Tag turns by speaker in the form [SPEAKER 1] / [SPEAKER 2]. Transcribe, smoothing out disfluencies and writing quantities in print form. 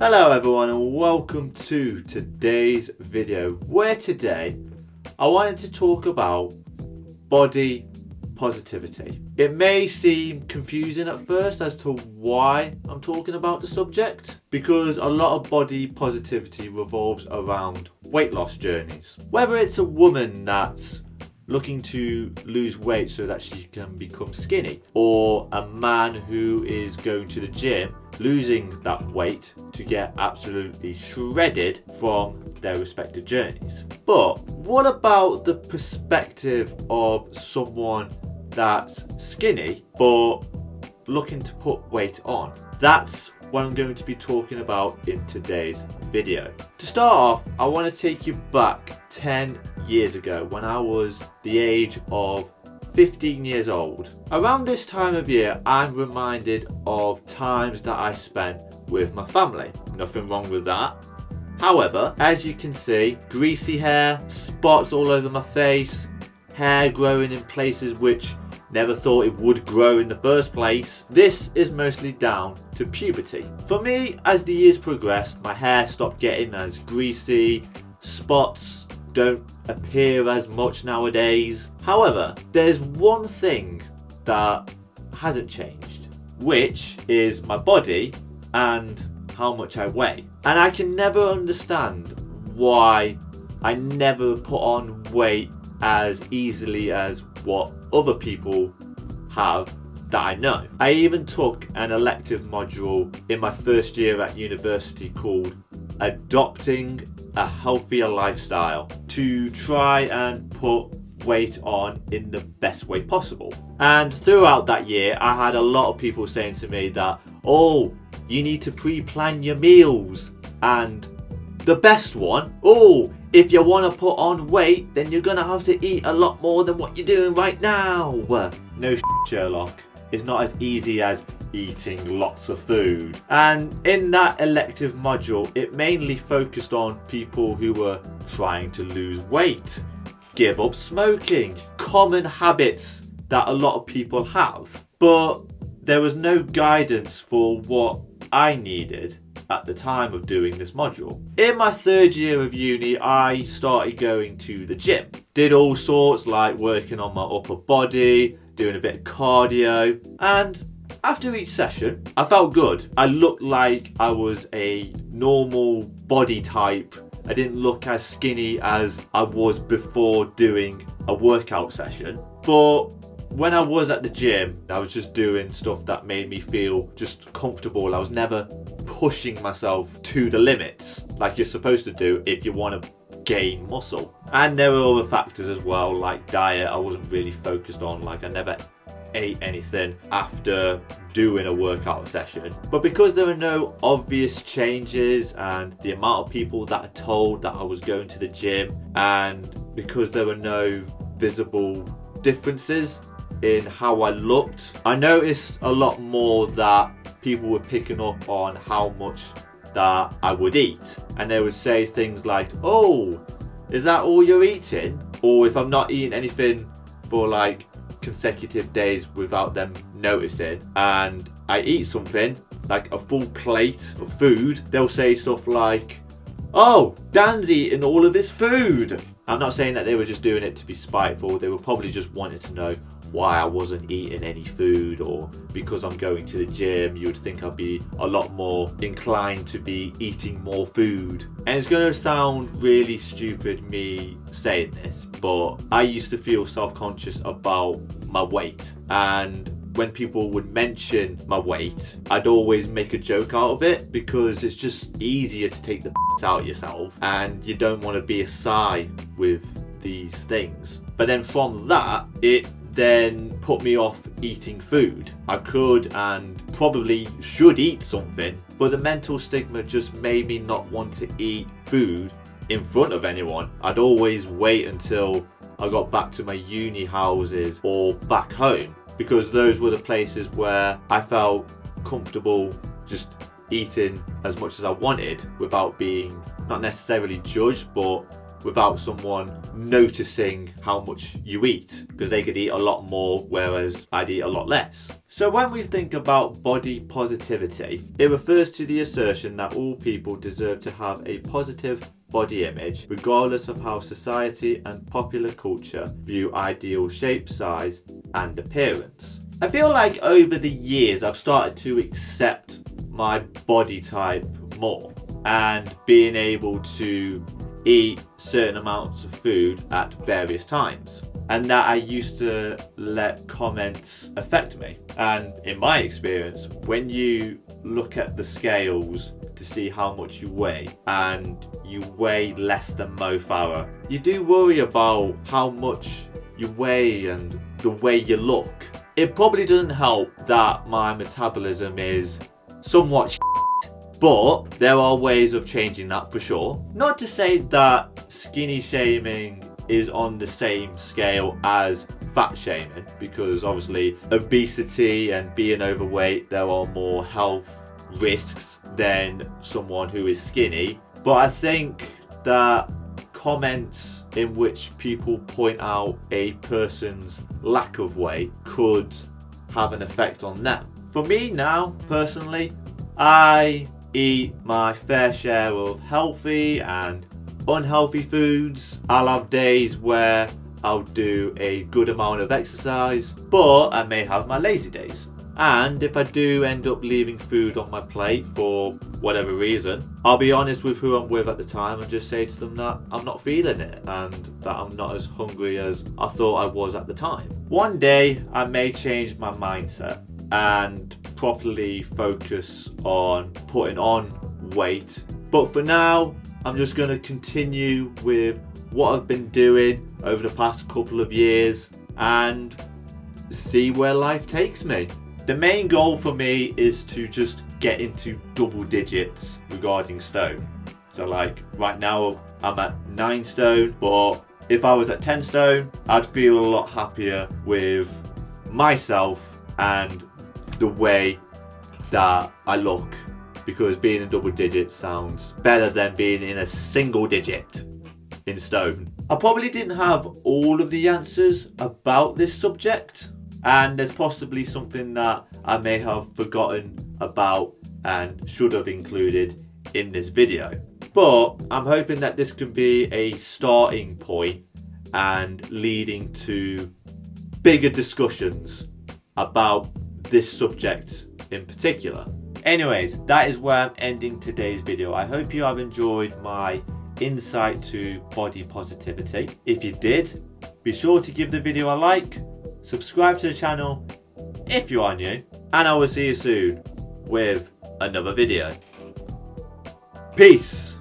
[SPEAKER 1] Hello everyone and welcome to today's video, where today I wanted to talk about body positivity. It may seem confusing at first as to why I'm talking about the subject, because a lot of body positivity revolves around weight loss journeys. Whether it's a woman that's looking to lose weight so that she can become skinny, or a man who is going to the gym losing that weight to get absolutely shredded from their respective journeys. But what about the perspective of someone that's skinny but looking to put weight on? That's what I'm going to be talking about in today's video. To start off, I want to take you back 10 years ago when I was the age of 15 years old. Around this time of year, I'm reminded of times that I spent with my family. Nothing wrong with that. However, as you can see, greasy hair, spots all over my face, hair growing in places which never thought it would grow in the first place. This is mostly down to puberty. For me, as the years progressed, my hair stopped getting as greasy, spots don't appear as much nowadays. However, there's one thing that hasn't changed, which is my body and how much I weigh. And I can never understand why I never put on weight as easily as what other people have that I know. I even took an elective module in my first year at university called Adopting a Healthier Lifestyle to try and put weight on in the best way possible. And throughout that year, I had a lot of people saying to me that, oh, you need to pre-plan your meals. And the best one, oh, if you want to put on weight, then you're going to have to eat a lot more than what you're doing right now. No Sherlock. It's not as easy as eating lots of food. And in that elective module, it mainly focused on people who were trying to lose weight, give up smoking, common habits that a lot of people have. But there was no guidance for what I needed at the time of doing this module. In my third year of uni, I started going to the gym. Did all sorts, like working on my upper body, doing a bit of cardio, and after each session, I felt good. I looked like I was a normal body type. I didn't look as skinny as I was before doing a workout session. But when I was at the gym, I was just doing stuff that made me feel just comfortable. I was never pushing myself to the limits like you're supposed to do if you want to gain muscle. And there were other factors as well, like diet. I wasn't really focused on, like I never ate anything after doing a workout session. But because there were no obvious changes and the amount of people that are told that I was going to the gym, and because there were no visible differences in how I looked, I noticed a lot more that people were picking up on how much that I would eat. And they would say things like, oh, is that all you're eating? Or if I'm not eating anything for like consecutive days without them noticing, and I eat something like a full plate of food, they'll say stuff like, oh, Dan's eating all of his food. I'm not saying that they were just doing it to be spiteful. They were probably just wanting to know why I wasn't eating any food, or because I'm going to the gym, you would think I'd be a lot more inclined to be eating more food. And it's going to sound really stupid me saying this, but I used to feel self-conscious about my weight. And when people would mention my weight, I'd always make a joke out of it, because it's just easier to take the out of yourself, and you don't want to be a sigh with these things. But then from that, it then put me off eating food. I could and probably should eat something, but the mental stigma just made me not want to eat food in front of anyone. I'd always wait until I got back to my uni houses or back home, because those were the places where I felt comfortable just eating as much as I wanted without being not necessarily judged, but without someone noticing how much you eat, because they could eat a lot more, whereas I'd eat a lot less. So when we think about body positivity, it refers to the assertion that all people deserve to have a positive body image, regardless of how society and popular culture view ideal shape, size, and appearance. I feel like over the years I've started to accept my body type more, and being able to eat certain amounts of food at various times, and that I used to let comments affect me. And in my experience, when you look at the scales to see how much you weigh and you weigh less than Mo Farah, you do worry about how much you weigh and the way you look. It probably doesn't help that my metabolism is somewhat but there are ways of changing that for sure. Not to say that skinny shaming is on the same scale as fat shaming, because obviously obesity and being overweight, there are more health risks than someone who is skinny. But I think that comments in which people point out a person's lack of weight could have an effect on them. For me now, personally, I eat my fair share of healthy and unhealthy foods. I'll have days where I'll do a good amount of exercise, but I may have my lazy days. And if I do end up leaving food on my plate for whatever reason, I'll be honest with who I'm with at the time and just say to them that I'm not feeling it and that I'm not as hungry as I thought I was at the time. One day I may change my mindset and properly focus on putting on weight. But for now, I'm just going to continue with what I've been doing over the past couple of years and see where life takes me. The main goal for me is to just get into double digits regarding stone. So like right now I'm at 9 stone, but if I was at 10 stone, I'd feel a lot happier with myself and the way that I look, because being in double digits sounds better than being in a single digit in stone. I probably didn't have all of the answers about this subject, and there's possibly something that I may have forgotten about and should have included in this video. But I'm hoping that this can be a starting point and leading to bigger discussions about this subject in particular. Anyways, that is where I'm ending today's video. I hope you have enjoyed my insight to body positivity. If you did, be sure to give the video a like, subscribe to the channel if you are new, and I will see you soon with another video. Peace!